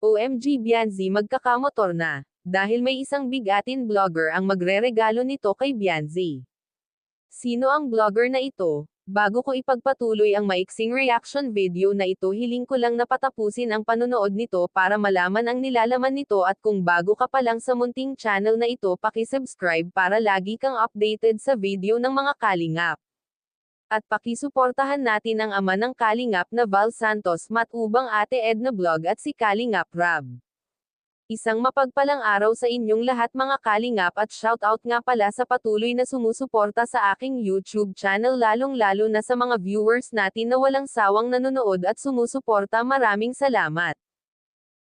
OMG Bianzi magkakamotor na. Dahil may isang bigatin vlogger ang magreregalo nito kay Bianzi. Sino ang vlogger na ito? Bago ko ipagpatuloy ang maiksing reaction video na ito, hiling ko lang na patapusin ang panonood nito para malaman ang nilalaman nito, at kung bago ka pa lang sa munting channel na ito, paki-subscribe para lagi kang updated sa video ng mga kalingap. At pakisuportahan natin ang ama ng kalingap na Val Santos, matubang Ate Edna Vlog at si Kalingap Rab. Isang mapagpalang araw sa inyong lahat mga kalingap, at shoutout nga pala sa patuloy na sumusuporta sa aking YouTube channel, lalong-lalo na sa mga viewers natin na walang sawang nanonood at sumusuporta. Maraming salamat.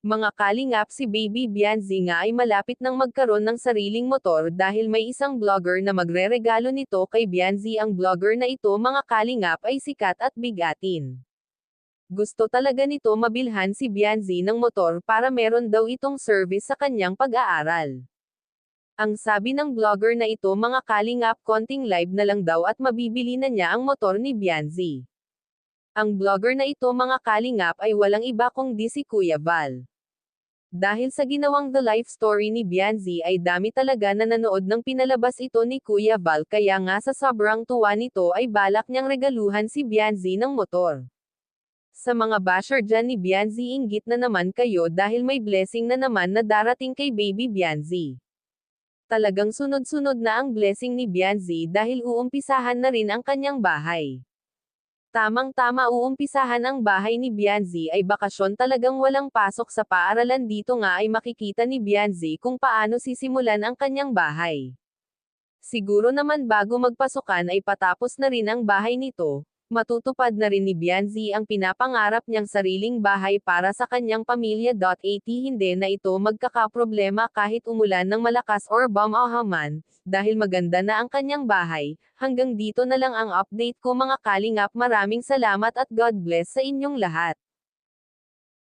Mga kalingap, si Baby Bianzi nga ay malapit nang magkaroon ng sariling motor dahil may isang vlogger na magreregalo nito kay Bianzi. Ang vlogger na ito mga kalingap ay sikat at bigatin. Gusto talaga nito mabilhan si Bianzi ng motor para meron daw itong service sa kanyang pag-aaral. Ang sabi ng vlogger na ito mga kalingap, konting live na lang daw at mabibili na niya ang motor ni Bianzi. Ang vlogger na ito mga kalingap ay walang iba kundi si Kuya Val. Dahil sa ginawang The Life Story ni Bianzi ay dami talaga na nanood ng pinalabas ito ni Kuya Val, kaya nga sa sobrang tuwa nito ay balak niyang regaluhan si Bianzi ng motor. Sa mga basher dyan ni Bianzi, inggit na naman kayo dahil may blessing na naman na darating kay Baby Bianzi. Talagang sunod-sunod na ang blessing ni Bianzi dahil uumpisahan na rin ang kanyang bahay. Tamang-tama, uumpisahan ang bahay ni Bianzi ay bakasyon, talagang walang pasok sa paaralan. Dito nga ay makikita ni Bianzi kung paano sisimulan ang kanyang bahay. Siguro naman bago magpasukan ay patapos na rin ang bahay nito. Matutupad na rin ni Bianzi ang pinapangarap niyang sariling bahay para sa kanyang pamilya. At hindi na ito magkakaproblema kahit umulan ng malakas or bumahaman, dahil maganda na ang kanyang bahay. Hanggang dito na lang ang update ko mga kalingap. Maraming salamat at God bless sa inyong lahat.